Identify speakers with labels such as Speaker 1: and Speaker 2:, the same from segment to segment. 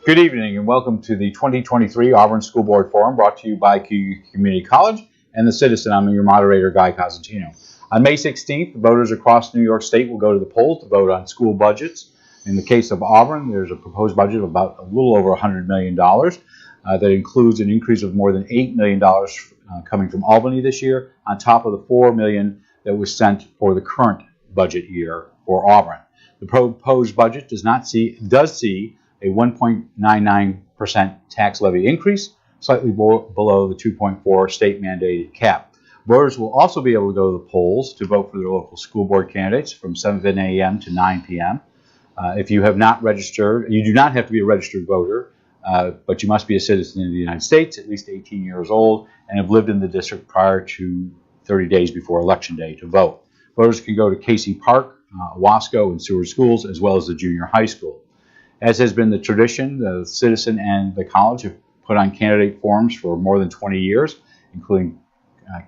Speaker 1: Good evening and welcome to the 2023 Auburn School Board Forum brought to you by Community College and the Citizen. I'm your moderator, Guy Cosentino. On May 16th, voters across New York State will go to the polls to vote on school budgets. In the case of Auburn, there's a proposed budget of about a little over $100 million. That includes an increase of more than $8 million coming from Albany this year, on top of the $4 million that was sent for the current budget year for Auburn. The proposed budget does see a 1.99% tax levy increase, slightly below the 2.4 state mandated cap. Voters will also be able to go to the polls to vote for their local school board candidates from 7 a.m. to 9 p.m. If you have not registered, you do not have to be a registered voter, but you must be a citizen of the United States, at least 18 years old, and have lived in the district prior to 30 days before Election Day to vote. Voters can go to Casey Park, Wasco, and Seward schools, as well as the junior high school. As has been the tradition, the Citizen and the college have put on candidate forums for more than 20 years, including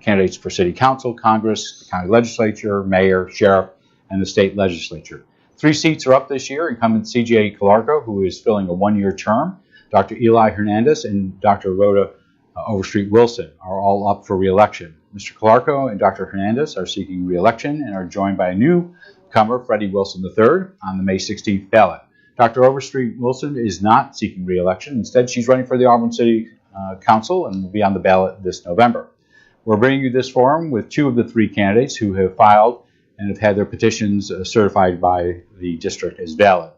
Speaker 1: candidates for city council, Congress, the county legislature, mayor, sheriff, and the state legislature. 3 seats are up this year. Incumbent C.J. Calarco, who is filling a one-year term, Dr. Eli Hernandez, and Dr. Rhoda Overstreet Wilson are all up for re-election. Mr. Calarco and Dr. Hernandez are seeking re-election and are joined by a newcomer, Freddie Wilson III, on the May 16th ballot. Dr. Overstreet Wilson is not seeking re-election. Instead, she's running for the Auburn City Council and will be on the ballot this November. We're bringing you this forum with 2 of the 3 candidates who have filed and have had their petitions certified by the district as valid.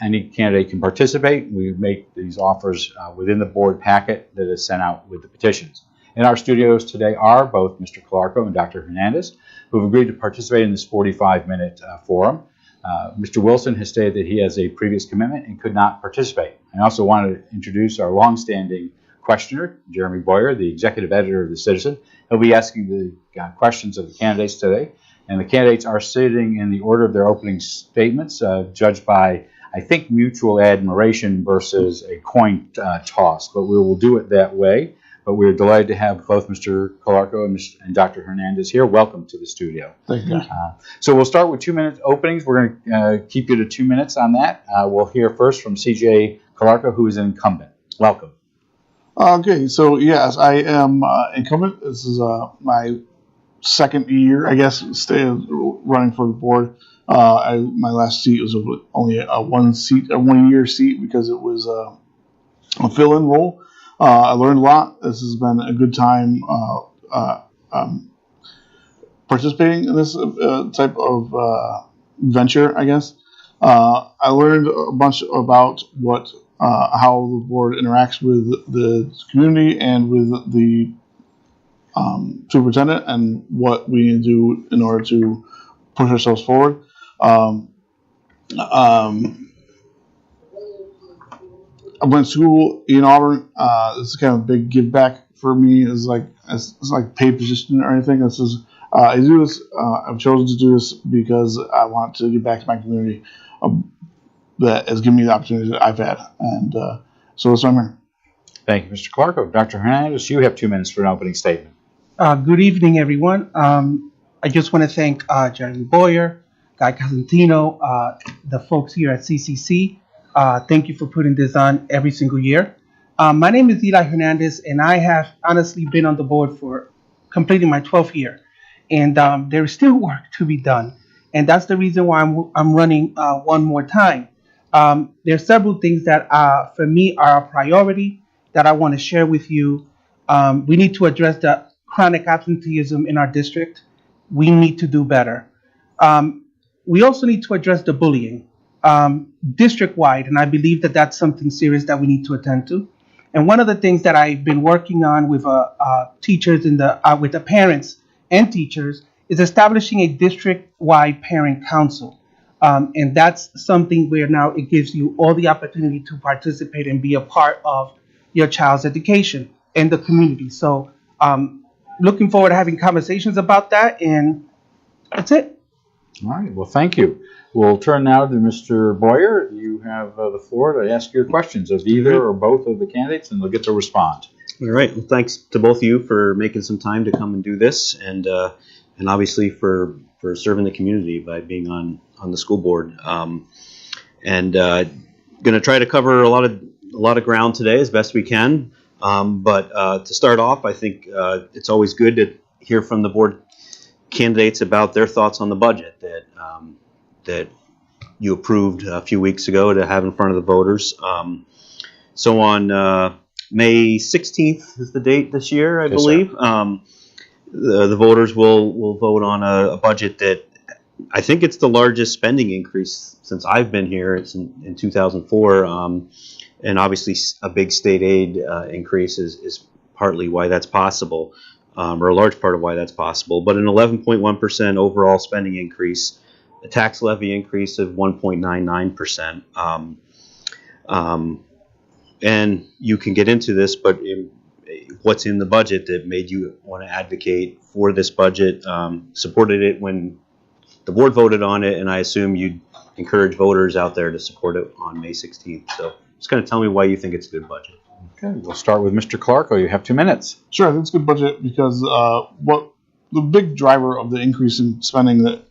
Speaker 1: Any candidate can participate. We make these offers within the board packet that is sent out with the petitions. In our studios today are both Mr. Calarco and Dr. Hernandez, who have agreed to participate in this 45-minute forum. Mr. Wilson has stated that he has a previous commitment and could not participate. I also wanted to introduce our longstanding questioner, Jeremy Boyer, the executive editor of The Citizen. He'll be asking the questions of the candidates today, and the candidates are sitting in the order of their opening statements, judged by, I think, mutual admiration versus a coin toss, but we will do it that way. But we're delighted to have both Mr. Calarco and Dr. Hernandez here. Welcome to the studio.
Speaker 2: Thank you.
Speaker 1: So we'll start with 2-minute openings. We're going to keep you to 2 minutes on that. We'll hear first from C.J. Calarco, who is an incumbent. Welcome.
Speaker 2: Okay, so yes, I am incumbent. This is my second year, I guess, running for the board. My last seat was only a 1-year seat because it was a fill-in role. I learned a lot. This has been a good time participating in this type of venture, I guess. I learned a bunch about how the board interacts with the community and with the superintendent and what we need to do in order to push ourselves forward. I went to school in Auburn. This is kind of a big give back for me. It's like paid position or anything. This is I do this. I've chosen to do this because I want to give back to my community that has given me the opportunity that I've had, and so that's why I'm here.
Speaker 1: Thank you, Mr. Calarco. Dr. Hernandez, you have 2 minutes for an opening statement.
Speaker 3: Good evening, everyone. I just want to thank Jeremy Boyer, Guy Cosentino, the folks here at CCC. Thank you for putting this on every single year. My name is Eli Hernandez, and I have honestly been on the board for completing my 12th year. And there is still work to be done. And that's the reason why I'm running one more time. There are several things that, for me, are a priority that I want to share with you. We need to address the chronic absenteeism in our district. We need to do better. We also need to address the bullying. District-wide, and I believe that that's something serious that we need to attend to. And one of the things that I've been working on with teachers with the parents and teachers is establishing a district-wide parent council. And that's something where now it gives you all the opportunity to participate and be a part of your child's education and the community. So looking forward to having conversations about that, and that's it.
Speaker 1: All right. Well, thank you. We'll turn now to Mr. Boyer. You have the floor to ask your questions of either or both of the candidates, and they'll get to respond.
Speaker 4: All right. Well, thanks to both of you for making some time to come and do this, and obviously for serving the community by being on the school board. going to try to cover a lot of ground today as best we can. But to start off, I think it's always good to hear from the board candidates about their thoughts on the budget that you approved a few weeks ago to have in front of the voters. So on May 16th is the date this year, I believe. The voters will vote on a budget that I think it's the largest spending increase since I've been here. It's in 2004, and obviously a big state aid increase is partly why that's possible, or a large part of why that's possible. But an 11.1% overall spending increase, a tax levy increase of 1.99%. And you can get into this, but what's in the budget that made you want to advocate for this budget? Supported it when the board voted on it, and I assume you'd encourage voters out there to support it on May 16th. So just kind of tell me why you think it's a good budget.
Speaker 1: Okay, we'll start with Mr. Calarco. You have 2 minutes.
Speaker 2: Sure, I think it's a good budget because what the big driver of the increase in spending that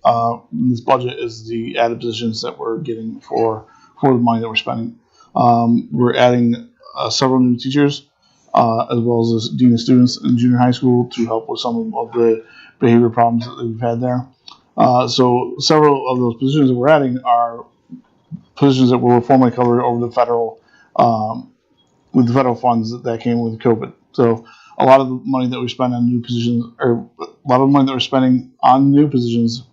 Speaker 2: in this budget is the added positions that we're getting for the money that we're spending. We're adding several new teachers, as well as the dean of students in junior high school to help with some of the behavior problems that we've had there. So several of those positions that we're adding are positions that were formerly covered over the federal, with the federal funds that came with COVID. So a lot of the money that we spend on new positions, or a lot of the money that we're spending on new positions,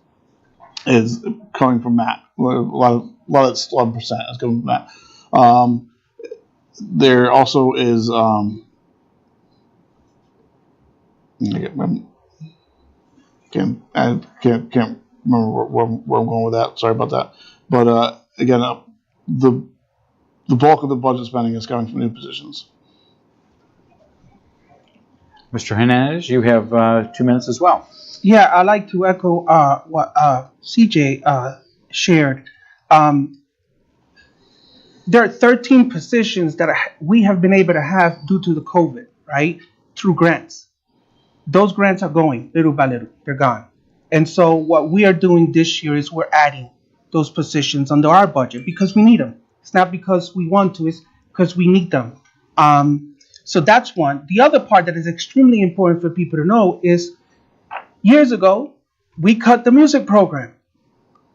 Speaker 2: is coming from that. A lot of it's 11% is coming from that. There also is I can't remember where I'm going with that. Sorry about that. But again, the bulk of the budget spending is coming from new positions.
Speaker 1: Mr. Hernandez, you have 2 minutes as well.
Speaker 3: Yeah, I'd like to echo what CJ shared. There are 13 positions that we have been able to have due to the COVID, right, through grants. Those grants are going little by little. They're gone. And so what we are doing this year is we're adding those positions under our budget because we need them. It's not because we want to, it's because we need them. So that's one. The other part that is extremely important for people to know is years ago, we cut the music program.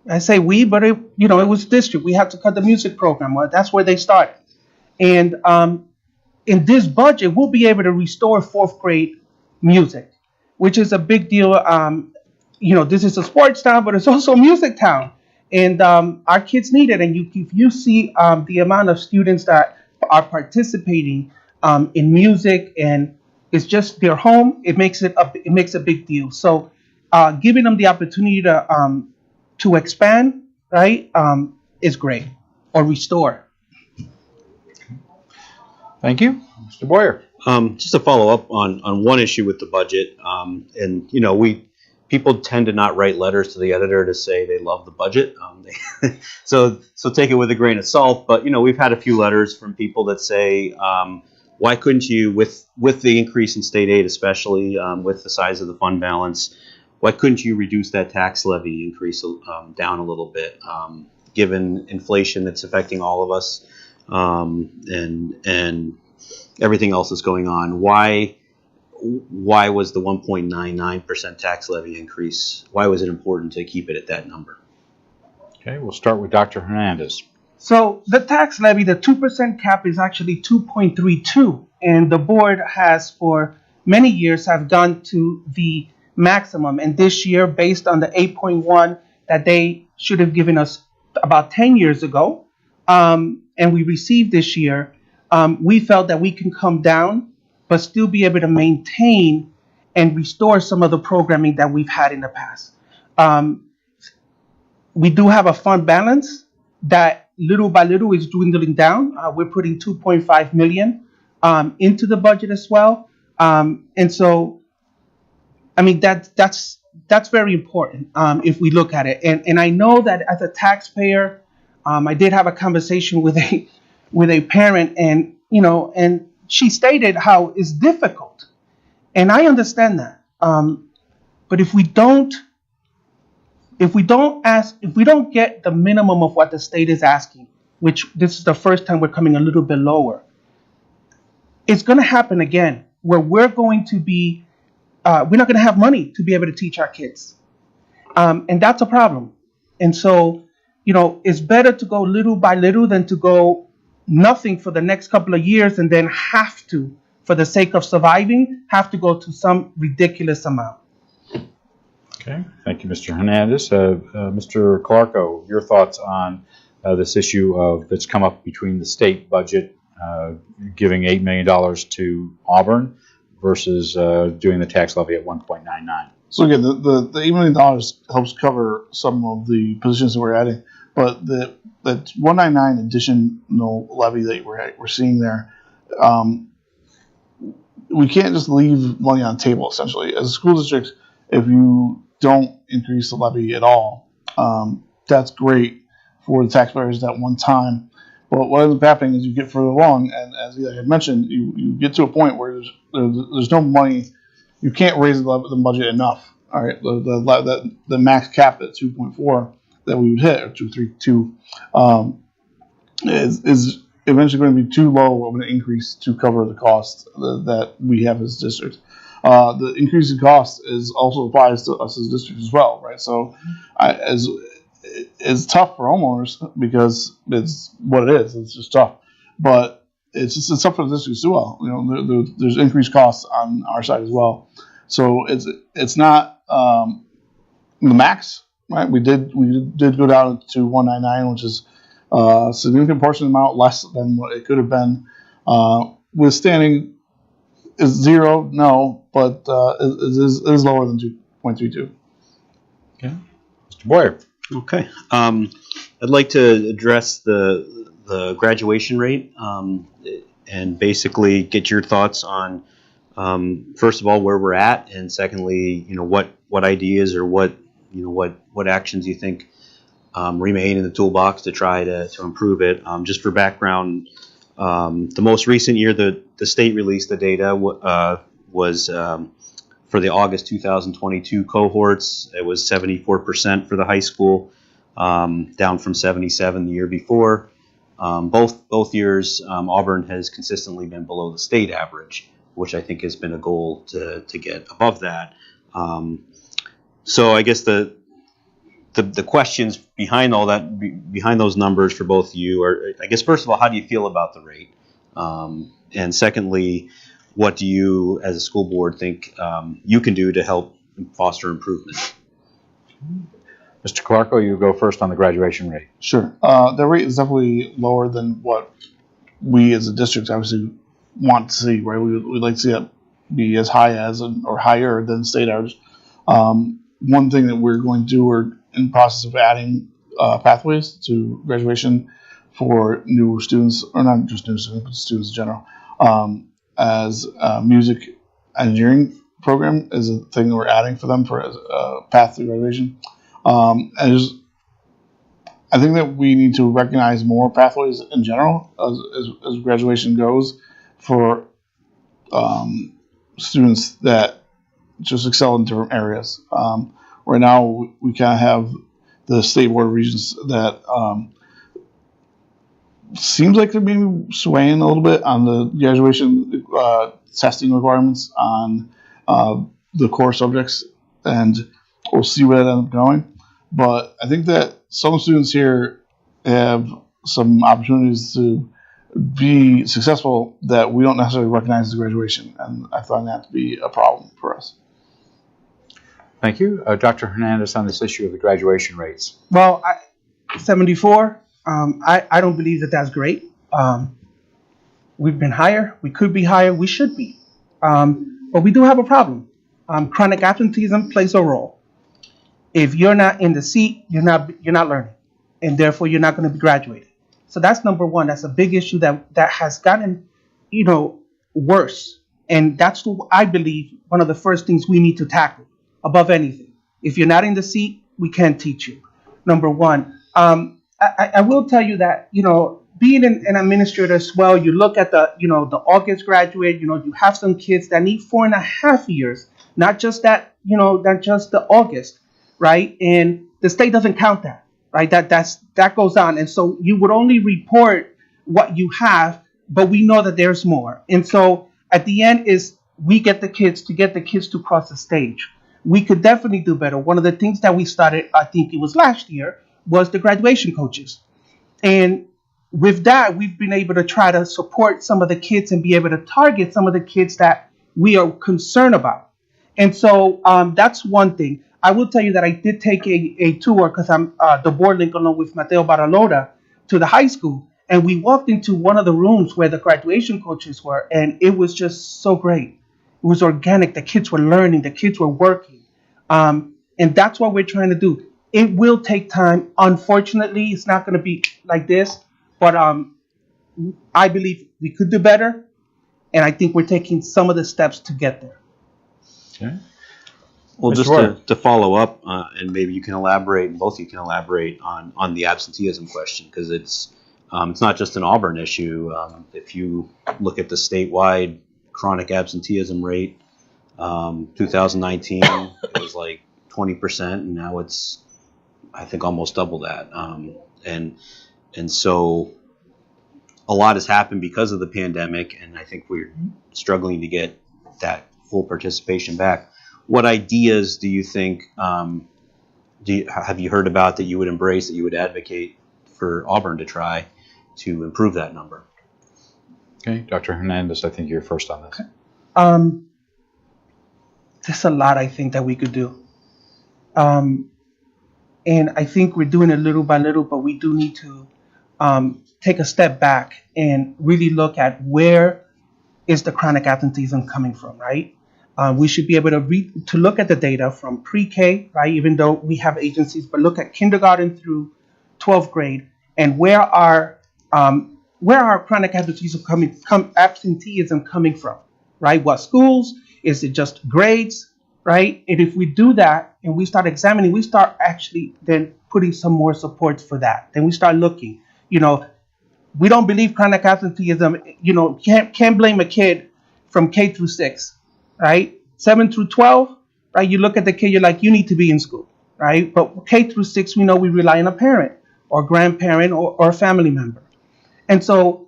Speaker 3: I say we, but it was district. We had to cut the music program. Well, that's where they started. And in this budget, we'll be able to restore fourth grade music, which is a big deal. This is a sports town, but it's also a music town. And our kids need it. And if you see the amount of students that are participating in music, and it's just their home, it makes a big deal. So giving them the opportunity to expand, right, is great, or restore.
Speaker 1: Thank you. Mr. Boyer.
Speaker 4: Just to follow up on one issue with the budget, people tend to not write letters to the editor to say they love the budget. So take it with a grain of salt. But we've had a few letters from people that say, why couldn't you, with the increase in state aid, especially with the size of the fund balance, why couldn't you reduce that tax levy increase down a little bit, given inflation that's affecting all of us, and everything else that's going on? Why was the 1.99% tax levy increase? Why was it important to keep it at that number?
Speaker 1: Okay, we'll start with Dr. Hernandez.
Speaker 3: So the tax levy, the 2% cap is actually 2.32, and the board has for many years have gone to the maximum. And this year, based on the 8.1 that they should have given us about 10 years ago, and we received this year, we felt that we can come down, but still be able to maintain and restore some of the programming that we've had in the past. We do have a fund balance that little by little is dwindling down. We're putting 2.5 million into the budget as well. And so, I mean, that's very important if we look at it. And I know that as a taxpayer, I did have a conversation with a parent, and and she stated how it's difficult, and I understand that. But if we don't get the minimum of what the state is asking, which this is the first time we're coming a little bit lower. It's going to happen again, where we're going to be, we're not going to have money to be able to teach our kids. And that's a problem. And so, it's better to go little by little than to go nothing for the next couple of years and then have to, for the sake of surviving, have to go to some ridiculous amount.
Speaker 1: Okay, thank you, Mr. Hernandez. Mr. Calarco, your thoughts on this issue that's come up between the state budget giving $8 million to Auburn versus doing the tax levy at 1.99.
Speaker 2: So again, the $8 million helps cover some of the positions that we're adding, but the 199 additional levy that we're seeing there, we can't just leave money on the table. Essentially, as a school district, if you don't increase the levy at all, that's great for the taxpayers at one time. But what ends up happening is you get further along, and as Eli had mentioned, you get to a point where there's no money. You can't raise the budget enough. All right, the max cap at 2.4 that we would hit, or 2.32, is eventually going to be too low of an increase to cover the cost that we have as districts. The increase in cost is also applies to us as districts as well, right? So, it's tough for homeowners because it's what it is. It's just tough, but it's tough for the districts as well. There's increased costs on our side as well. So it's not the max, right? We did go down to 199, which is a significant portion amount less than what it could have been. Withstanding is zero, no, but it is lower than 2.32.
Speaker 1: Okay, Mr. Boyer.
Speaker 4: Okay. I'd like to address the graduation rate and basically get your thoughts on, first of all, where we're at, and secondly, what ideas or what actions you think remain in the toolbox to try to improve it. Just for background, the most recent year the state released the data was for the August 2022 cohorts. It was 74% for the high school, down from 77 the year before. Both years, Auburn has consistently been below the state average, which I think has been a goal to get above that. So I guess the questions behind all that, behind those numbers for both of you are, I guess, first of all, how do you feel about the rate? And secondly, what do you, as a school board, think you can do to help foster improvement?
Speaker 1: Mr. Calarco, you go first on the graduation rate.
Speaker 2: Sure. The rate is definitely lower than what we as a district obviously want to see, right? We'd like to see it be as high as or higher than state average. One thing that we're going to do, we're in the process of adding pathways to graduation for new students, or not just new students, but students in general. As music engineering program is a thing that we're adding for them for a path to graduation. I think that we need to recognize more pathways in general as graduation goes for students that just excel in different areas. Right now, we kind of have the state board of regents that seems like they're maybe swaying a little bit on the graduation testing requirements on the core subjects, and we'll see where that ends up going. But I think that some students here have some opportunities to be successful that we don't necessarily recognize as graduation, and I find that to be a problem for us.
Speaker 1: Thank you. Dr. Hernandez, on this issue of the graduation rates.
Speaker 3: Well, 74, I don't believe that that's great. We've been higher. We could be higher. We should be. But we do have a problem. Chronic absenteeism plays a role. If you're not in the seat, you're not learning, and therefore you're not going to be graduating. So that's number one. That's a big issue that has gotten, worse. And that's, I believe, one of the first things we need to tackle above anything. If you're not in the seat, we can't teach you. Number one. I will tell you that, being an administrator as well, you look at the August graduate, you have some kids that need 4.5 years, not just that, not just the August, right? And the state doesn't count that. right? That goes on, and so you would only report what you have, but we know that there's more. And so at the end is we get the kids to cross the stage. We could definitely do better. One of the things that we started, I think it was last year, was the graduation coaches. And with that, we've been able to try to support some of the kids and be able to target some of the kids that we are concerned about. And so that's one thing. I will tell you that I did take a tour because I'm the board link along with Mateo Baralota to the high school. And we walked into one of the rooms where the graduation coaches were, and it was just so great. It was organic. The kids were learning. The kids were working. And that's what we're trying to do. It will take time. Unfortunately, it's not going to be like this. But I believe we could do better. And I think we're taking some of the steps to get there.
Speaker 1: Okay.
Speaker 4: Well,
Speaker 1: Mr.
Speaker 4: just
Speaker 1: Boyer.
Speaker 4: to follow up, and maybe you can elaborate, both of you can elaborate on the absenteeism question, because it's not just an Auburn issue. If you look at the statewide chronic absenteeism rate, 2019 it was like 20%, and now it's, I think, almost double that. And so a lot has happened because of the pandemic, and I think we're struggling to get that full participation back. What ideas do you think, have you heard about that you would embrace, that you would advocate for Auburn to try to improve that number?
Speaker 1: Okay, Dr. Hernandez, I think you're first on this.
Speaker 3: There's a lot I think that we could do. And I think we're doing it little by little, but we do need to take a step back and really look at where is the chronic absenteeism coming from, right? We should be able to look at the data from pre-K, right? Even though we have agencies, but look at kindergarten through 12th grade, and where are chronic absenteeism coming from, right? What schools? Is it just grades, right? And if we do that and we start examining, we start actually then putting some more supports for that. Then we start looking, we don't believe chronic absenteeism, can't blame a kid from K through 6, right? 7 through 12, right? You look at the kid, you're like, you need to be in school, right? But K through 6, we know we rely on a parent or grandparent or a family member. And so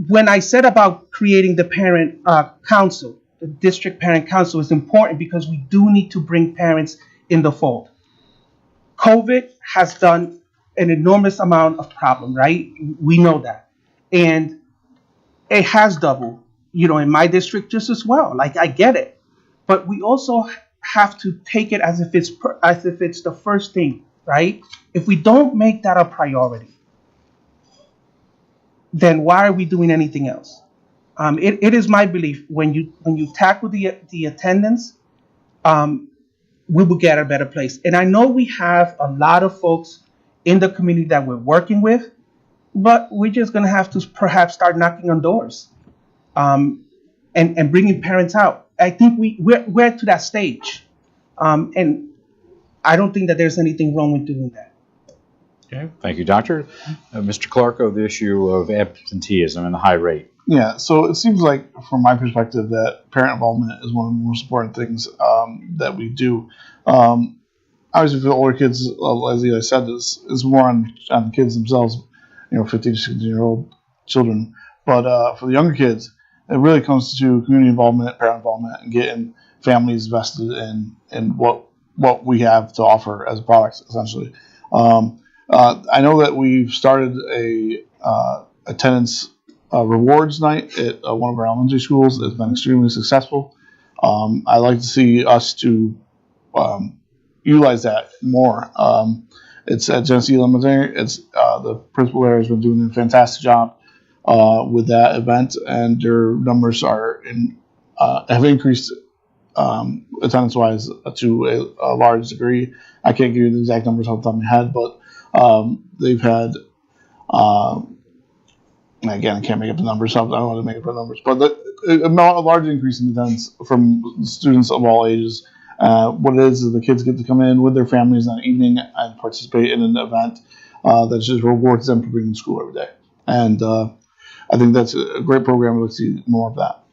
Speaker 3: when I said about creating the parent council, the district parent council is important because we do need to bring parents in the fold. COVID has done an enormous amount of problem, right? We know that. And it has doubled, in my district just as well. Like, I get it. But we also have to take it as if it's the first thing, right? If we don't make that a priority, then why are we doing anything else? It is my belief when you tackle the attendance, we will get a better place. And I know we have a lot of folks in the community that we're working with, but we're just going to have to perhaps start knocking on doors and bringing parents out. I think we're to that stage, and I don't think that there's anything wrong with doing that.
Speaker 1: Okay, thank you, Doctor. Mr. Calarco, the issue of absenteeism and the high rate.
Speaker 2: Yeah, so it seems like, from my perspective, that parent involvement is one of the most important things that we do. Obviously, for the older kids, as Eli said, is more on the kids themselves, 15 to 16-year-old children. But for the younger kids, it really comes to community involvement, parent involvement, and getting families vested in what we have to offer as products, essentially. I know that we've started a attendance rewards night at one of our elementary schools. It's been extremely successful. I'd like to see us to utilize that more. It's at Genesee Elementary. It's the principal there has been doing a fantastic job with that event, and their numbers have increased attendance-wise to a large degree. I can't give you the exact numbers off the top of my head, but they've had, again, I can't make up the numbers, so I don't want to make up the numbers, but a large increase in attendance from students of all ages. What it is the kids get to come in with their families in the evening and participate in an event that just rewards them for being to school every day. And I think that's a great program. We'll see more of that.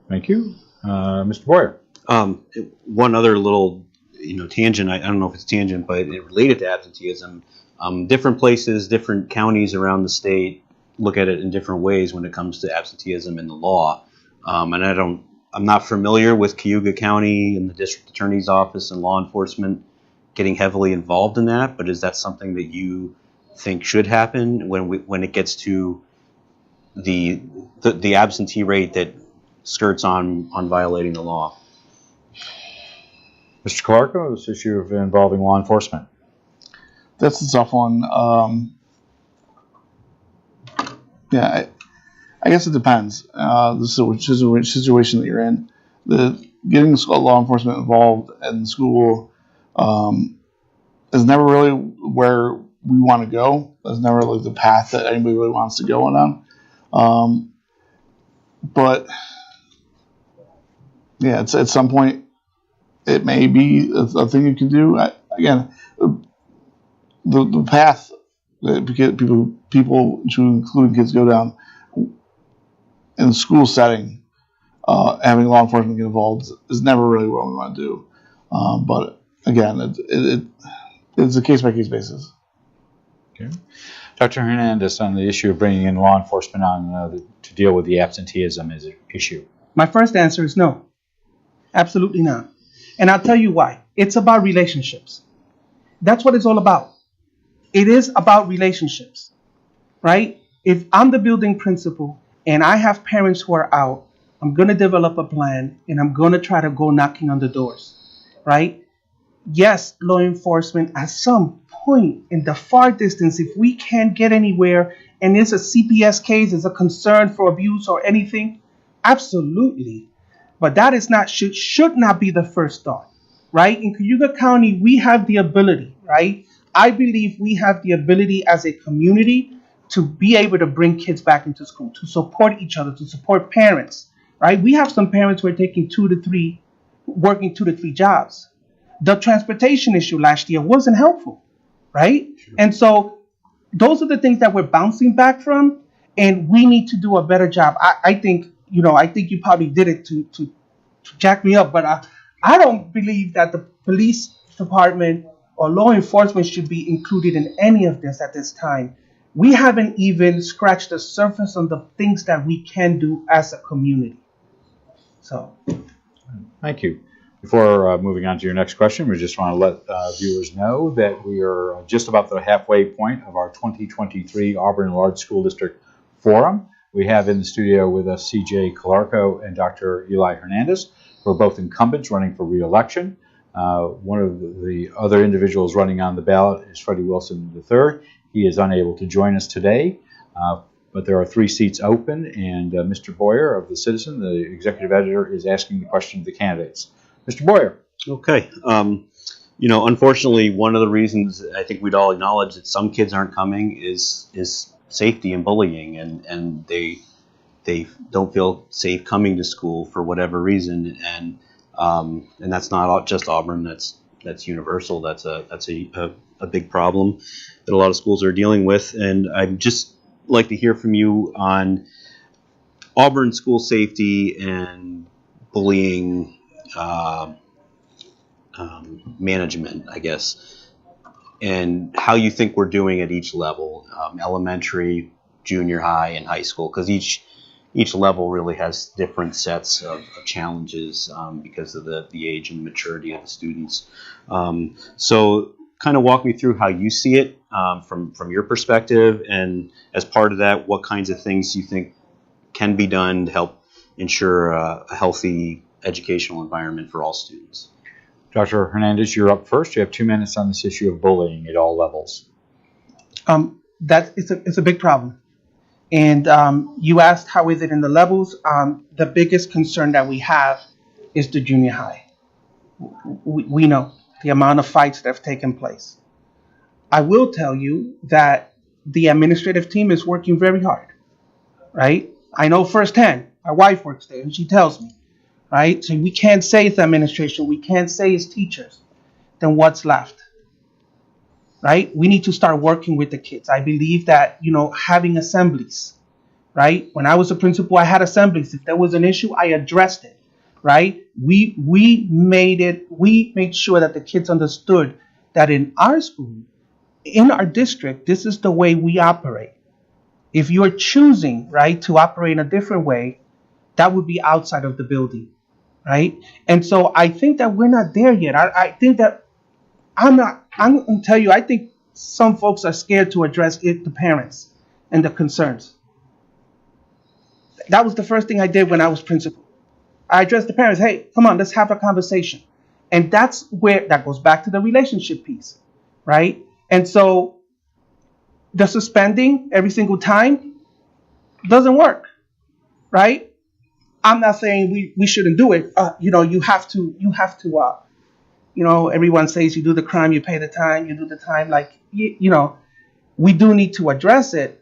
Speaker 1: Thank you. Mr. Boyer.
Speaker 4: One other little tangent. I don't know if it's tangent, but it related to absenteeism. Different places, different counties around the state look at it in different ways when it comes to absenteeism in the law. And I'm not familiar with Cayuga County and the district attorney's office and law enforcement getting heavily involved in that. But is that something that you think should happen when it gets to the absentee rate that skirts on violating the law?
Speaker 1: Mr. Calarco, this issue of involving law enforcement.
Speaker 2: That's a tough one. I guess it depends. Which situation that you're in. Getting law enforcement involved in the school is never really where we want to go. That's never really the path that anybody really wants to go on. But yeah, it's at some point it may be a thing you can do. Again, the path that people, including kids, go down in the school setting, having law enforcement get involved is never really what we want to do. But again, it's a case-by-case basis.
Speaker 1: Okay. Dr. Hernandez, on the issue of bringing in law enforcement to deal with the absenteeism issue.
Speaker 3: My first answer is no. Absolutely not. And I'll tell you why. It's about relationships. That's what it's all about. It is about relationships, right? If I'm the building principal and I have parents who are out, I'm going to develop a plan and I'm going to try to go knocking on the doors, right? Yes, law enforcement at some point in the far distance, if we can't get anywhere and it's a CPS case, it's a concern for abuse or anything, absolutely. But that is not should not be the first thought, right? In Cayuga County, we have the ability, right? I believe we have the ability as a community to be able to bring kids back into school, to support each other, to support parents, right? We have some parents who are working 2 to 3 jobs. The transportation issue last year wasn't helpful, right? Sure. And so those are the things that we're bouncing back from, and we need to do a better job. I think you probably did it to jack me up, but I don't believe that the police department or law enforcement should be included in any of this at this time. We haven't even scratched the surface on the things that we can do as a community. So,
Speaker 1: thank you. Before moving on to your next question, we just want to let viewers know that we are just about the halfway point of our 2023 Auburn Large School District Forum. We have in the studio with us C.J. Calarco and Dr. Eli Hernandez, who are both incumbents running for re-election. One of the other individuals running on the ballot is Freddie Wilson III. He is unable to join us today, but there are 3 seats open, and Mr. Boyer of the Citizen, the executive editor, is asking the question of the candidates. Mr. Boyer.
Speaker 4: Okay. Unfortunately, one of the reasons I think we'd all acknowledge that some kids aren't coming is safety and bullying, and they don't feel safe coming to school for whatever reason, and that's not just Auburn. That's universal. That's a big problem that a lot of schools are dealing with, and I'd just like to hear from you on Auburn school safety and bullying management, I guess, and how you think we're doing at each level, elementary, junior high, and high school, because each level really has different sets of challenges because of the age and maturity of the students. So kind of walk me through how you see it from your perspective, and as part of that, what kinds of things you think can be done to help ensure a healthy educational environment for all students.
Speaker 1: Dr. Hernandez, you're up first. You have 2 minutes on this issue of bullying at all levels.
Speaker 3: It's a big problem. And you asked how is it in the levels. The biggest concern that we have is the junior high. We know the amount of fights that have taken place. I will tell you that the administrative team is working very hard, right? I know firsthand. My wife works there, and she tells me, right? So we can't say it's administration. We can't say it's teachers. Then what's left? Right? We need to start working with the kids. I believe that, having assemblies, right? When I was a principal, I had assemblies. If there was an issue, I addressed it. right? We made sure that the kids understood that in our school, in our district, this is the way we operate. If you're choosing, right, to operate in a different way, that would be outside of the building, right? And so I think that we're not there yet. I think that I'm going to tell you, I think some folks are scared to address it, the parents and the concerns. That was the first thing I did when I was principal. I addressed the parents, hey, come on, let's have a conversation. And that's where that goes back to the relationship piece, right? And so the suspending every single time doesn't work, right? I'm not saying we shouldn't do it. You have to, everyone says you do the crime, you pay the time, you do the time. We do need to address it.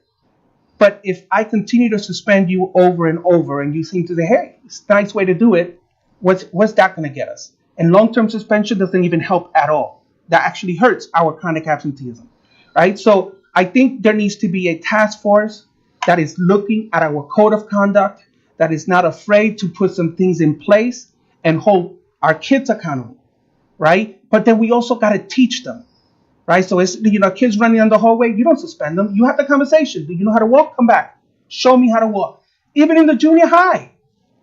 Speaker 3: But if I continue to suspend you over and over and you seem to say, hey, it's a nice way to do it, what's that going to get us? And long-term suspension doesn't even help at all. That actually hurts our chronic absenteeism, right? So I think there needs to be a task force that is looking at our code of conduct, that is not afraid to put some things in place and hold our kids accountable, right? But then we also got to teach them. Right, so it's kids running down the hallway. You don't suspend them. You have the conversation. Do you know how to walk? Come back. Show me how to walk. Even in the junior high,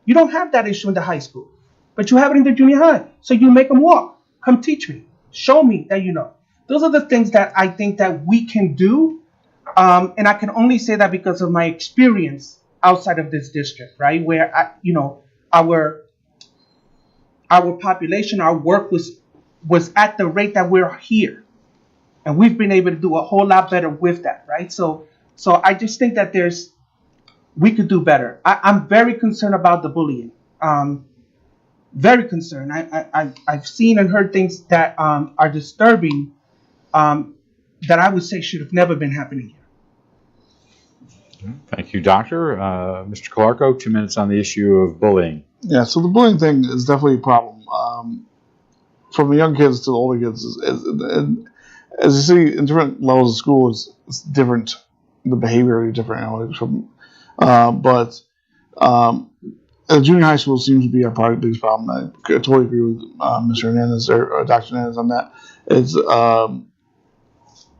Speaker 3: you don't have that issue in the high school, but you have it in the junior high. So you make them walk. Come teach me. Show me that you know. Those are the things that I think that we can do, and I can only say that because of my experience outside of this district, right, where our population, our work was at the rate that we're here. And we've been able to do a whole lot better with that, right? So I just think that we could do better. I'm very concerned about the bullying. Very concerned. I've seen and heard things that are disturbing that I would say should have never been happening here.
Speaker 1: Thank you, Doctor. Mr. Calarco, 2 minutes on the issue of bullying.
Speaker 2: Yeah, so the bullying thing is definitely a problem. From the young kids to the older kids, as you see in different levels of school, it's different. The behavior is different. But junior high school seems to be our biggest problem. I totally agree with Mr. Hernandez or Dr. Hernandez on that. It's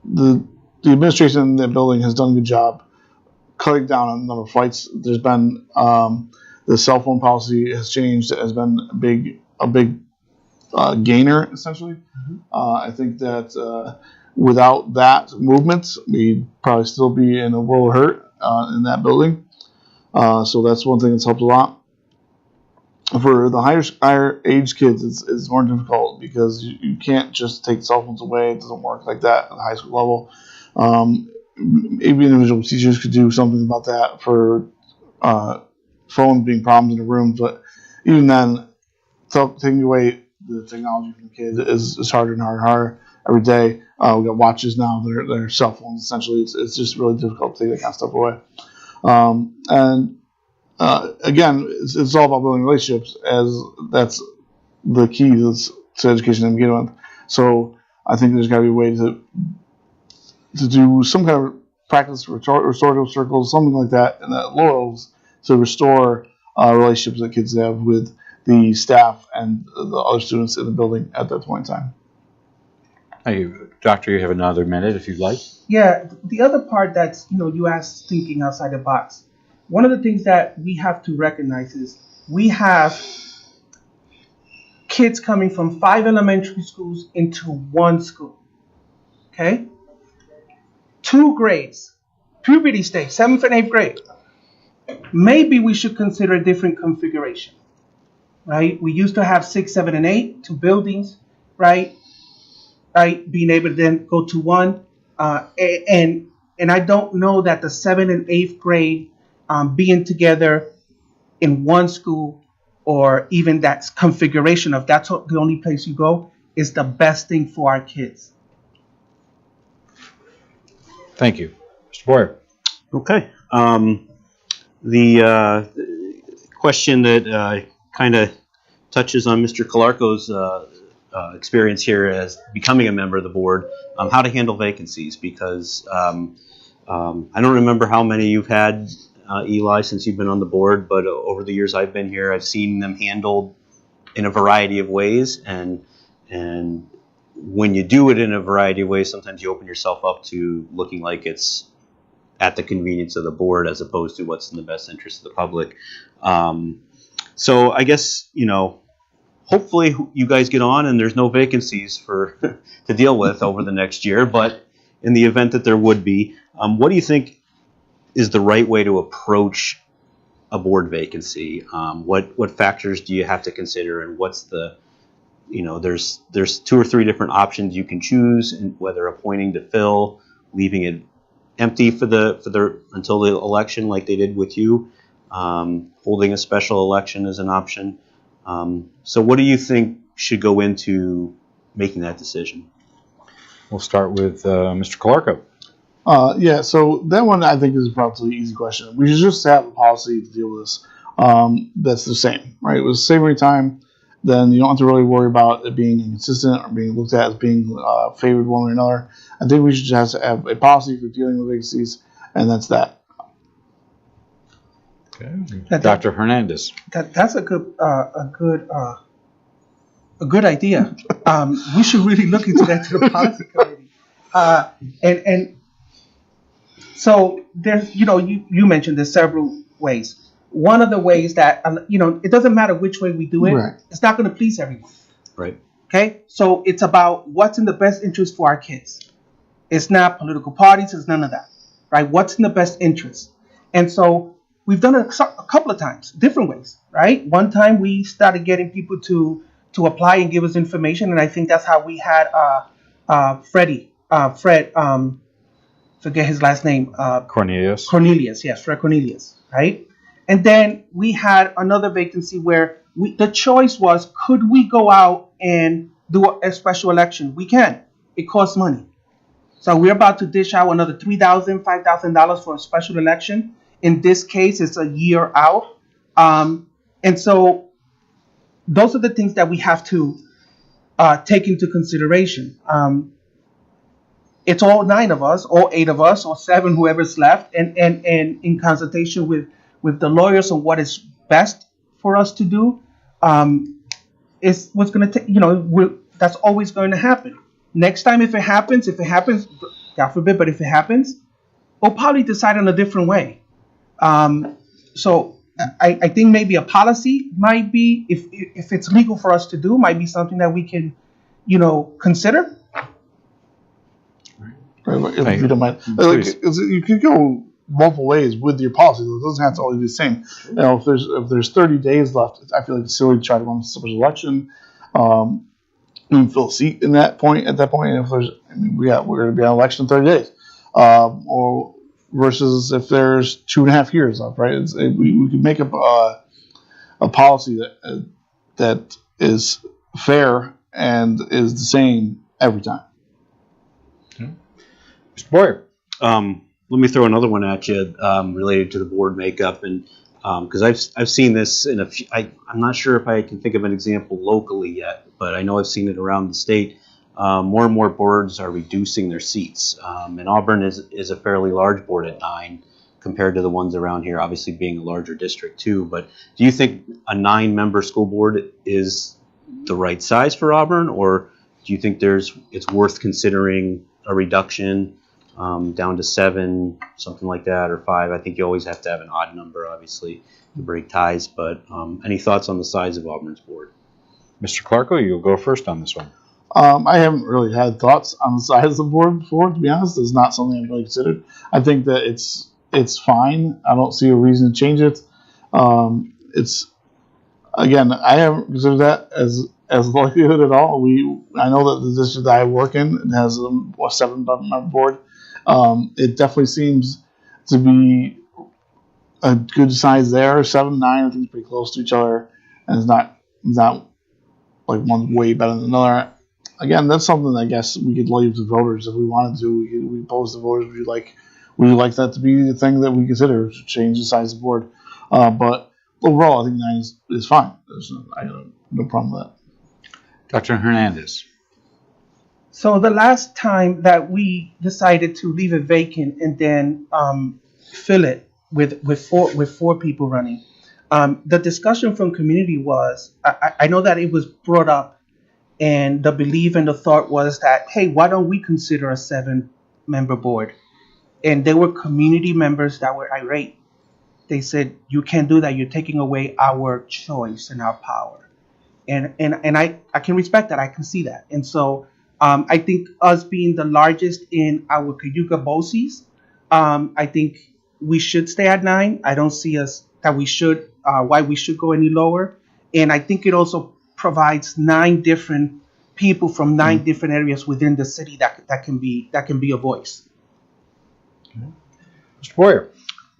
Speaker 2: the administration in the building has done a good job cutting down on the number of fights. There's been the cell phone policy has changed. It has been a big gainer, essentially. Mm-hmm. I think that without that movement, we'd probably still be in a world of hurt in that building. So that's one thing that's helped a lot. For the higher age kids, it's more difficult because you can't just take cell phones away. It doesn't work like that at the high school level. Maybe individual teachers could do something about that for phones being problems in the rooms, but even then, taking away the technology from the kids is harder and harder every day. We got watches now; they're cell phones. Essentially, it's just really difficult to take that kind of stuff away. Again, it's all about building relationships, as that's the key to education to begin with. So I think there's got to be a way to do some kind of practice restorative circles, something like that, and that levels to restore relationships that kids have with the staff and the other students in the building at that point in time.
Speaker 1: Hey, Doctor, you have another minute if you'd like.
Speaker 3: Yeah, the other part that's, you asked thinking outside the box. One of the things that we have to recognize is we have kids coming from 5 elementary schools into 1 school, okay? 2 grades, puberty stage, 7th and 8th grade. Maybe we should consider a different configuration, right? We used to have 6, 7, and 8, 2 buildings, right? Being able to then go to 1. And I don't know that the 7th and 8th grade being together in 1 school, or even that configuration of that's the only place you go, is the best thing for our kids.
Speaker 1: Thank you. Mr. Boyer.
Speaker 4: Okay. The question that kind of touches on Mr. Calarco's experience here as becoming a member of the board, how to handle vacancies, because I don't remember how many you've had, Eli, since you've been on the board, but over the years I've been here, I've seen them handled in a variety of ways, and when you do it in a variety of ways, sometimes you open yourself up to looking like it's at the convenience of the board as opposed to what's in the best interest of the public. So I guess, hopefully you guys get on and there's no vacancies to deal with over the next year. But in the event that there would be, what do you think is the right way to approach a board vacancy? What factors do you have to consider, and what's the there's 2 or 3 different options you can choose, and whether appointing to fill, leaving it empty for the until the election like they did with you, holding a special election as an option. So what do you think should go into making that decision?
Speaker 1: We'll start with Mr. Calarco.
Speaker 2: Yeah, so that one I think is a relatively easy question. We should just have a policy to deal with this that's the same, right? It was same every time. Then you don't have to really worry about it being inconsistent or being looked at as being favored one way or another. I think we should just have a policy for dealing with vacancies, and that's that.
Speaker 1: Okay. Dr. Hernandez.
Speaker 3: That's a good idea. We should really look into that to the policy committee. And so there's, you mentioned there's several ways. One of the ways that, it doesn't matter which way we do it,
Speaker 2: Right.
Speaker 3: It's not going to please everyone.
Speaker 4: Right.
Speaker 3: Okay? So it's about what's in the best interest for our kids. It's not political parties, it's none of that. Right? What's in the best interest? And so we've done it a couple of times, different ways, right? One time we started getting people to apply and give us information, and I think that's how we had Fred, forget his last name.
Speaker 1: Cornelius.
Speaker 3: Yes, Fred Cornelius, right? And then we had another vacancy where the choice was, could we go out and do a special election? We can. It costs money. So we're about to dish out another $3,000, $5,000 for a special election. In this case, it's a year out. And so those are the things that we have to take into consideration. It's all 9 of us, or 8 of us, or 7, whoever's left, and in consultation with the lawyers on what is best for us to do, is what's going to take, that's always going to happen. Next time, if it happens, God forbid, but if it happens, we'll probably decide on a different way. So I think maybe a policy might be, if it's legal for us to do, might be something that we can, consider.
Speaker 2: If you don't mind,
Speaker 1: Please.
Speaker 2: you could go multiple ways with your policy. It doesn't have to always be the same. If there's 30 days left, I feel like it's silly to try to run a special election. You can fill a seat at that point. And if we're going to be on election in 30 days, or versus if there's 2.5 years left, right? We can make up a policy that is fair and is the same every time.
Speaker 1: Mr. Boyer.
Speaker 4: Let me throw another one at you related to the board makeup, and because I've seen this in a few. I'm not sure if I can think of an example locally yet, but I know I've seen it around the state. More and more boards are reducing their seats, and Auburn is a fairly large board at 9 compared to the ones around here. Obviously, being a larger district too. But do you think a 9-member school board is the right size for Auburn, or do you think it's worth considering a reduction? Down to 7, something like that, or 5. I think you always have to have an odd number, obviously, to break ties. But any thoughts on the size of Auburn's board?
Speaker 1: Mr. Calarco, you'll go first on this one.
Speaker 2: I haven't really had thoughts on the size of the board before, to be honest. It's not something I've really considered. I think that it's fine. I don't see a reason to change it. Again, I haven't considered that as likelihood at all. I know that the district that I work in has a 7-member board. It definitely seems to be a good size there. 7, 9, I think it's pretty close to each other, and it's not like one way better than another. Again, that's something I guess we could leave to voters if we wanted to. We pose to voters. We like that to be the thing that we consider to change the size of the board. But overall, I think 9 is fine. I have no problem with that.
Speaker 1: Dr. Hernandez.
Speaker 3: So the last time that we decided to leave it vacant and then fill it with 4 people running, The discussion from community was, I know that it was brought up, and the belief and the thought was that, hey, why don't we consider a 7-member board? And there were community members that were irate. They said, you can't do that. You're taking away our choice and our power. And I can respect that. I can see that. And so I think us being the largest in our Cayuga BOCES, I think we should stay at 9. I don't see us that we should, why we should go any lower. And I think it also provides 9 different people from 9 different areas within the city that can be a voice.
Speaker 1: Mr. Boyer.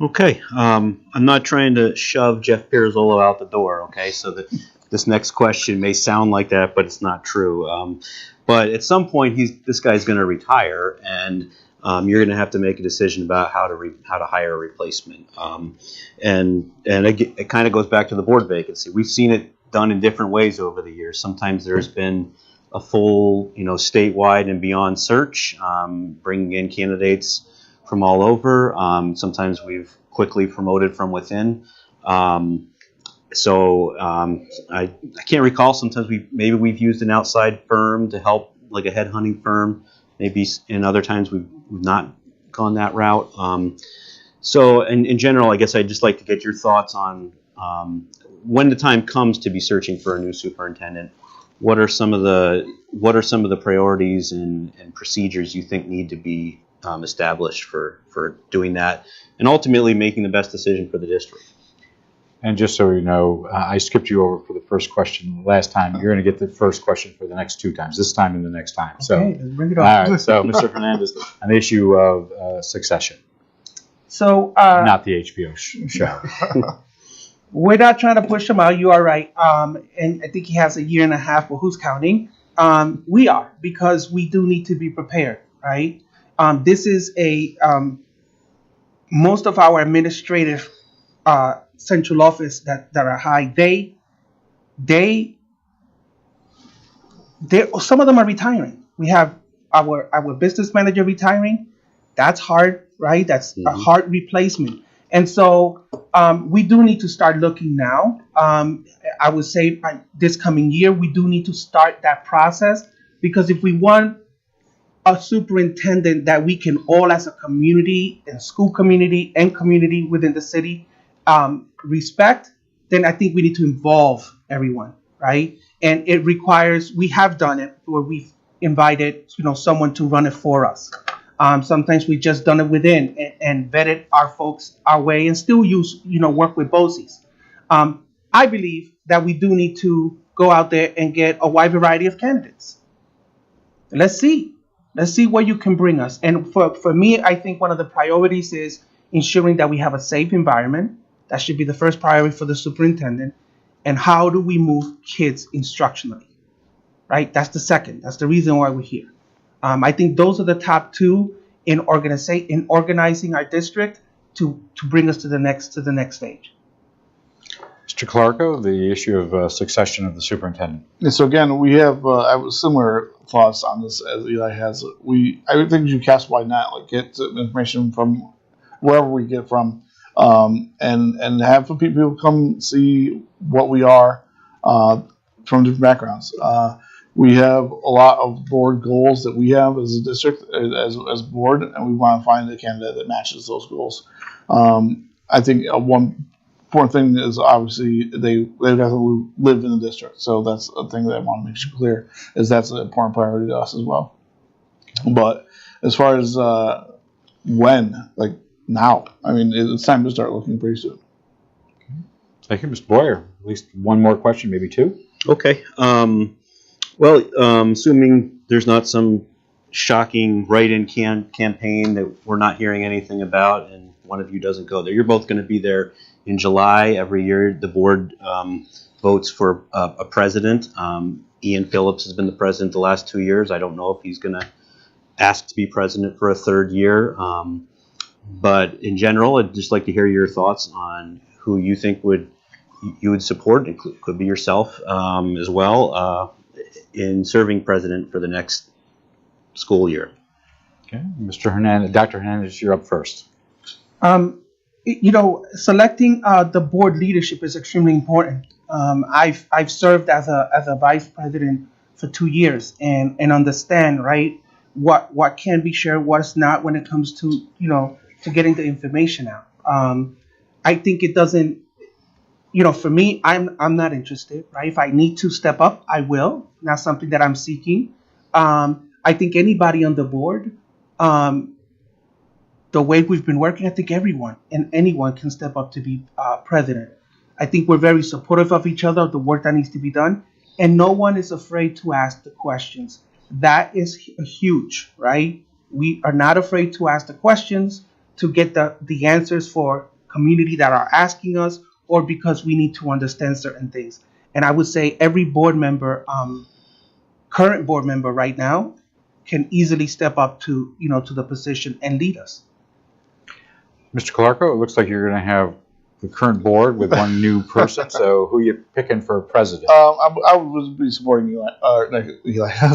Speaker 4: Okay, I'm not trying to shove Jeff Pirozzolo out the door, okay? So that this next question may sound like that, but it's not true. But at some point, this guy's going to retire, and you're going to have to make a decision about how to hire a replacement. And it kind of goes back to the board vacancy. We've seen it done in different ways over the years. Sometimes there's been a full, statewide and beyond search, bringing in candidates from all over. Sometimes we've quickly promoted from within. I can't recall. Sometimes we've used an outside firm to help, like a headhunting firm. Maybe in other times we've not gone that route. So in general, I guess I'd just like to get your thoughts on when the time comes to be searching for a new superintendent. What are some of the priorities and procedures you think need to be established for doing that, and ultimately making the best decision for the district?
Speaker 1: And just so you know, I skipped you over for the first question last time. You're going to get the first question for the next 2 times, this time and the next time. So,
Speaker 3: Okay, let's bring it on.
Speaker 1: all right. So, Mr. Hernandez, an issue of succession,
Speaker 3: So
Speaker 1: not the HBO show.
Speaker 3: we're not trying to push him out. You are right. And I think he has a year and a half, but who's counting? We are, because we do need to be prepared, right? This is most of our administrative central office that are high. Some of them are retiring. We have our business manager retiring. That's hard, right? That's a hard replacement. And so we do need to start looking now. I would say by this coming year, we do need to start that process, because if we want a superintendent that we can all, as a community and school community and community within the city, respect, then I think we need to involve everyone, right? And it requires, we have done it where we've invited, someone to run it for us. Sometimes we've just done it within and vetted our folks our way, and still work with BOCES. I believe that we do need to go out there and get a wide variety of candidates. Let's see what you can bring us. And for me, I think one of the priorities is ensuring that we have a safe environment. That should be the first priority for the superintendent. And how do we move kids instructionally, right? That's the second. That's the reason why we're here. I think those are the top 2 in organizing our district to bring us to the next stage.
Speaker 1: Mr. Calarco, the issue of succession of the superintendent.
Speaker 2: And so again, we have I have similar thoughts on this as Eli has. I think you cast wide net, like get the information from wherever we get from, and have people come see what we are from different backgrounds. We have a lot of board goals that we have as a district, as a board, and we want to find a candidate that matches those goals. I think one important thing is obviously they would have to live in the district. So that's a thing that I want to make clear, is that's an important priority to us as well. But as far as when, like now, I mean, it's time to start looking pretty soon.
Speaker 1: Thank you, Mr. Boyer. At least one more question, maybe 2.
Speaker 4: Okay. Assuming there's not some shocking write-in campaign that we're not hearing anything about, and one of you doesn't go there, you're both going to be there in July. Every year, the board votes for a president. Ian Phillips has been the president the last 2 years. I don't know if he's going to ask to be president for a 3rd year. But in general, I'd just like to hear your thoughts on who you think you would support. It could be yourself as well, in serving president for the next school year.
Speaker 1: Okay, Mr. Hernandez, Dr. Hernandez, you're up first.
Speaker 3: Selecting the board leadership is extremely important. I've served as a vice president for 2 years and understand, right, what can be shared, what's not when it comes to to getting the information out. I think it doesn't. For me, I'm not interested, right? If I need to step up, I will. Not something that I'm seeking. I think anybody on the board, the way we've been working, I think everyone and anyone can step up to be president. I think we're very supportive of each other, the work that needs to be done, and no one is afraid to ask the questions. That is huge, right? We are not afraid to ask the questions to get the answers for community that are asking us, or because we need to understand certain things. And I would say every board member, current board member right now, can easily step up to to the position and lead us.
Speaker 1: Mr. Calarco, it looks like you're going to have the current board with one new person. So who are you picking for president?
Speaker 2: I would be supporting Eli. Eli. I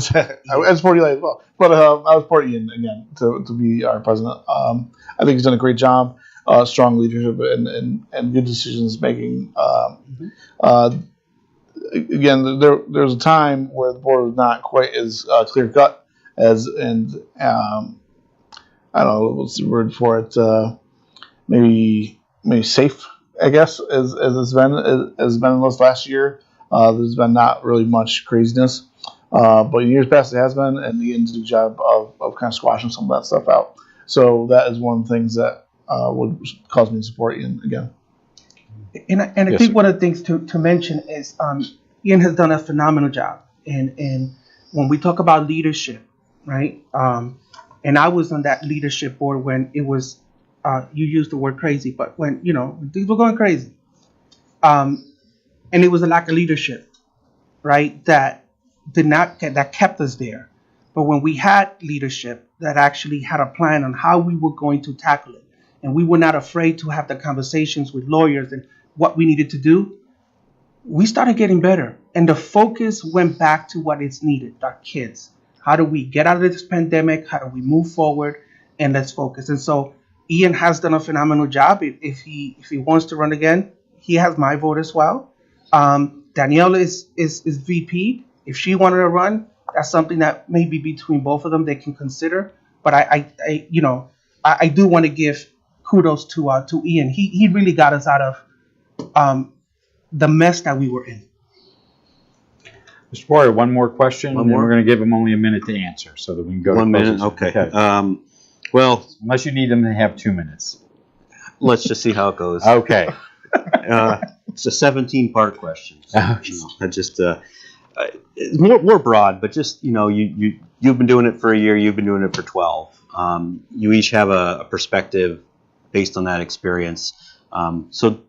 Speaker 2: support Eli as well, but I would support Ian again to be our president. I think he's done a great job, strong leadership and good decisions making. Again, there's a time where the board was not quite as clear cut as, and I don't know what's the word for it. Maybe safe, I guess, as it's been in this last year. There's been not really much craziness, but in years past it has been, and Ian did a good job of kind of squashing some of that stuff out. So that is one of the things that would cause me to support Ian again.
Speaker 3: And I think one of the things to mention is Ian has done a phenomenal job. And when we talk about leadership, right? And I was on that leadership board when it was, you used the word crazy, but when things were going crazy, and it was a lack of leadership, right? That kept us there. But when we had leadership that actually had a plan on how we were going to tackle it, and we were not afraid to have the conversations with lawyers and what we needed to do, we started getting better. And the focus went back to what is needed, our kids. How do we get out of this pandemic? How do we move forward? And let's focus. And so Ian has done a phenomenal job. If he wants to run again, he has my vote as well. Danielle is VP. If she wanted to run, that's something that maybe between both of them they can consider. But I do want to give kudos to Ian. He really got us out of the mess that we were in.
Speaker 1: Mr. Boyer, one more question, and then
Speaker 4: more?
Speaker 1: we're going to give him only a minute to answer so that we can go
Speaker 4: 1
Speaker 1: to
Speaker 4: minute?
Speaker 1: closing.
Speaker 4: Okay. Well,
Speaker 1: unless you need them to have 2 minutes.
Speaker 4: let's just see how it goes.
Speaker 1: Okay.
Speaker 4: It's a 17-part question. So,
Speaker 1: Okay.
Speaker 4: I just it's more broad, but just you've been doing it for a year. You've been doing it for 12. You each have a perspective based on that experience. So,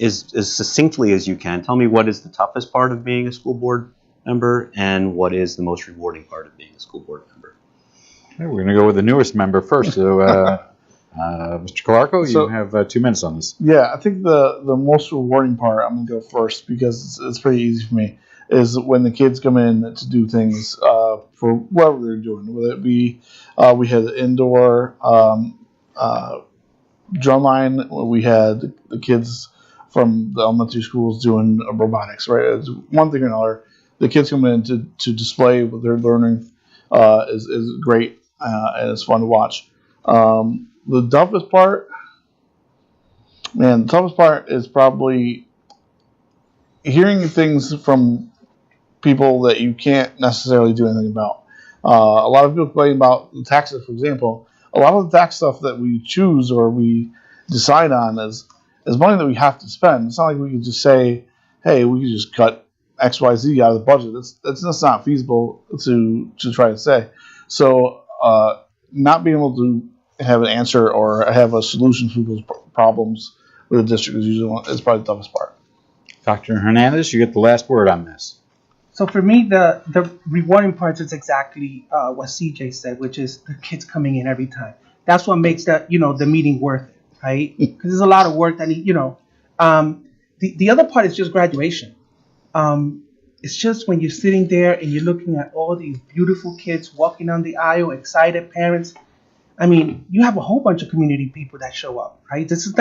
Speaker 4: as succinctly as you can, tell me what is the toughest part of being a school board member, and what is the most rewarding part of being a school board member.
Speaker 1: Okay, we're going to go with the newest member first. So, Mr. Calarco, you have 2 minutes on this.
Speaker 2: Yeah, I think the most rewarding part, I'm going to go first because it's pretty easy for me, is when the kids come in to do things for whatever they're doing, whether it be we had the indoor drumline, we had the kids from the elementary schools doing robotics, right? It's one thing or another. The kids come in to display what they're learning is great, and it's fun to watch. The toughest part is probably hearing things from people that you can't necessarily do anything about. A lot of people complain about the taxes, for example. A lot of the tax stuff that we choose or we decide on is money that we have to spend. It's not like we can just say, hey, we can just cut XYZ out of the budget. That's just not feasible to try to say. So not being able to have an answer or have a solution to those problems with the district is probably the toughest part.
Speaker 1: Dr. Hernandez, you get the last word on this.
Speaker 3: So for me, the rewarding part is exactly what CJ said, which is the kids coming in every time. That's what makes the meeting worth it, right? Because there's a lot of work that the other part is just graduation. It's just when you're sitting there and you're looking at all these beautiful kids walking down the aisle, excited parents. I mean, you have a whole bunch of community people that show up, right? This is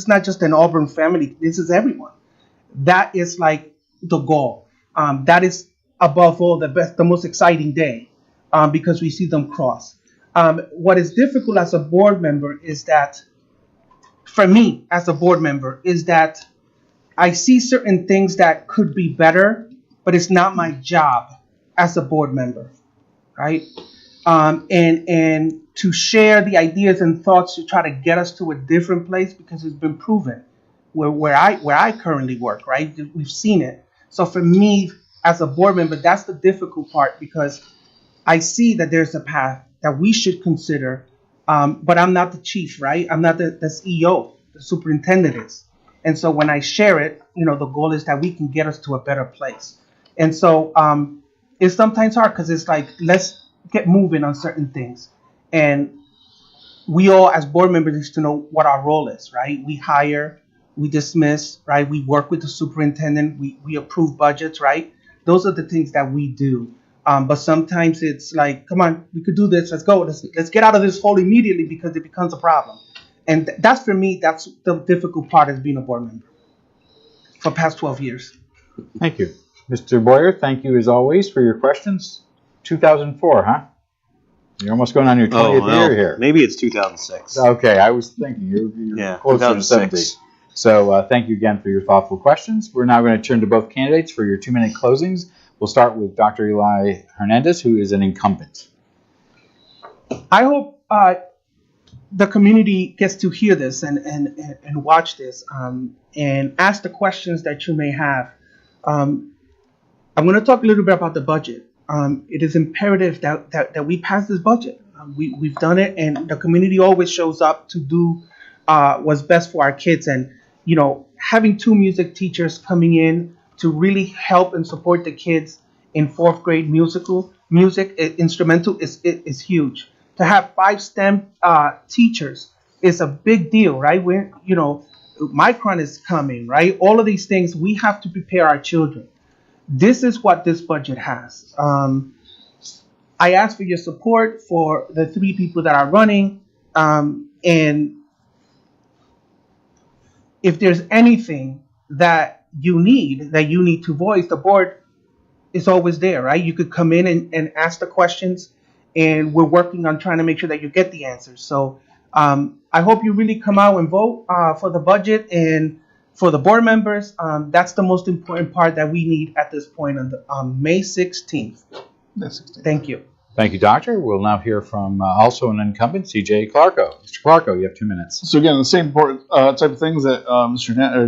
Speaker 3: not just an Auburn family. This is everyone. That is like the goal. That is above all the most exciting day, because we see them cross. What is difficult as a board member is that, for me as a board member, is that I see certain things that could be better, but it's not my job as a board member, right? And to share the ideas and thoughts to try to get us to a different place, because it's been proven where I currently work, right? We've seen it. So for me as a board member, that's the difficult part, because I see that there's a path that we should consider, but I'm not the chief, right? I'm not the CEO. The superintendent is. And so when I share it, the goal is that we can get us to a better place. And so it's sometimes hard, because it's like, let's get moving on certain things. And we all, as board members, need to know what our role is, right? We hire, we dismiss, right? We work with the superintendent, we approve budgets, right? Those are the things that we do. But sometimes it's like, come on, we could do this. Let's go. Let's get out of this hole immediately, because it becomes a problem. And that's, for me, that's the difficult part as being a board member for the past 12 years.
Speaker 1: Thank you. Mr. Boyer, thank you as always for your questions. 2004, huh? You're almost going on your 20th year here.
Speaker 4: Maybe it's 2006.
Speaker 1: Okay, I was thinking you're closer to 70. So thank you again for your thoughtful questions. We're now going to turn to both candidates for your 2-minute closings. We'll start with Dr. Eli Hernandez, who is an incumbent.
Speaker 3: I hope the community gets to hear this and watch this, and ask the questions that you may have. I'm going to talk a little bit about the budget. It is imperative that we pass this budget. We've done it, and the community always shows up to do what's best for our kids. And having 2 music teachers coming in to really help and support the kids in 4th grade music, instrumental is huge. To have 5 STEM teachers is a big deal, right? When Micron is coming, right? All of these things, we have to prepare our children. This is what this budget has. I ask for your support for the 3 people that are running, and if there's anything that you need to voice, the board is always there, right? You could come in and ask the questions, and we're working on trying to make sure that you get the answers. So I hope you really come out and vote for the budget and for the board members. That's the most important part that we need at this point on May 16th. Thank you.
Speaker 1: Thank you, Doctor. We'll now hear from also an incumbent, CJ Calarco. Mr. Calarco, you have 2 minutes.
Speaker 2: So again, the same important type of things that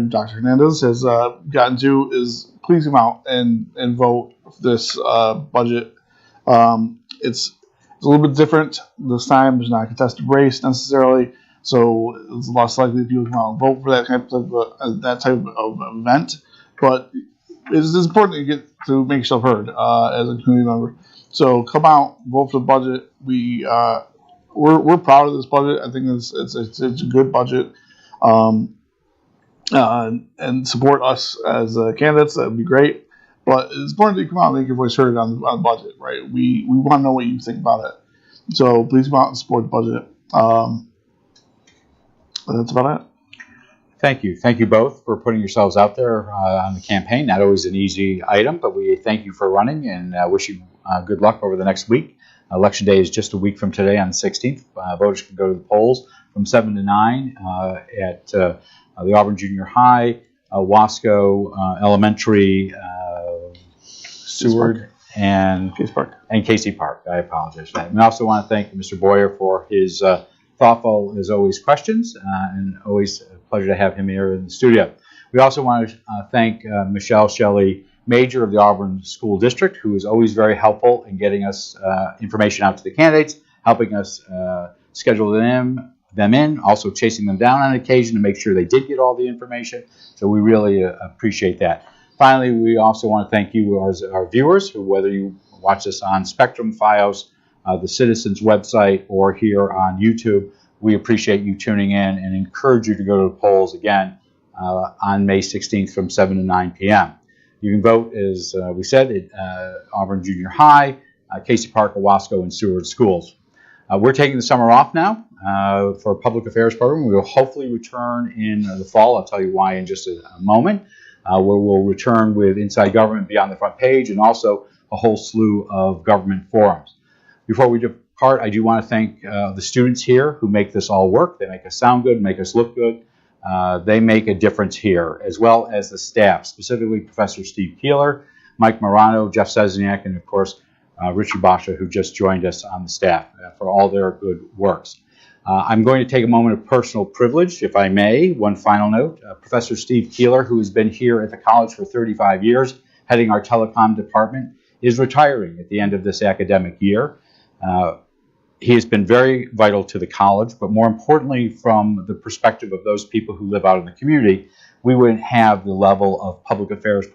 Speaker 2: Dr. Hernandez has gotten to is please come out and vote for this budget. It's a little bit different this time. There's not a contested race necessarily, so it's less likely that people come out and vote for that type of event. But it's important to get to make yourself heard as a community member. So come out, vote for the budget. We're proud of this budget. I think it's a good budget, and support us as candidates. That would be great. But it's important that you come out and make your voice heard on the budget, right? We want to know what you think about it. So please come out and support the budget. That's about it.
Speaker 1: Thank you. Thank you both for putting yourselves out there on the campaign. Not always an easy item, but we thank you for running and wish you good luck over the next week. Election day is just a week from today on the 16th. Voters can go to the polls from 7 to 9 at the Auburn Junior High, Wasco Elementary, Seward, and Casey Park. I apologize for that. And I also want to thank Mr. Boyer for his thoughtful, as always, questions, and always a pleasure to have him here in the studio. We also want to thank Michelle Shelley Major of the Auburn School District, who is always very helpful in getting us information out to the candidates, helping us schedule them in, also chasing them down on occasion to make sure they did get all the information. So we really appreciate that. Finally, we also want to thank you, our viewers, who, whether you watch this on Spectrum, Fios, the Citizens website, or here on YouTube, we appreciate you tuning in and encourage you to go to the polls again on May 16th from 7 to 9 p.m. You can vote, as we said, at Auburn Junior High, Casey Park, Owasco, and Seward schools. We're taking the summer off now for a public affairs program. We will hopefully return in the fall. I'll tell you why in just a moment. Where we'll return with Inside Government Beyond the Front Page and also a whole slew of government forums. Before we depart, I do want to thank the students here who make this all work. They make us sound good, make us look good. They make a difference here, as well as the staff, specifically Professor Steve Keeler, Mike Morano, Jeff Sezniak, and of course, Richard Basha, who just joined us on the staff for all their good works. I'm going to take a moment of personal privilege, if I may. One final note. Professor Steve Keeler, who has been here at the college for 35 years, heading our telecom department, is retiring at the end of this academic year. He has been very vital to the college, but more importantly, from the perspective of those people who live out in the community, we wouldn't have the level of public affairs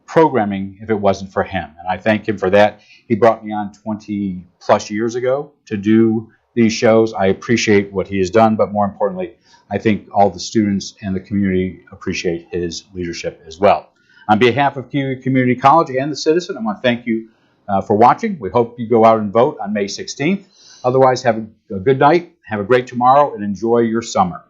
Speaker 1: programming if it wasn't for him. And I thank him for that. He brought me on 20 plus years ago to do these shows. I appreciate what he has done, but more importantly, I think all the students and the community appreciate his leadership as well. On behalf of Kiwi Community College and the Citizen, I want to thank you for watching. We hope you go out and vote on May 16th. Otherwise, have a good night, have a great tomorrow, and enjoy your summer.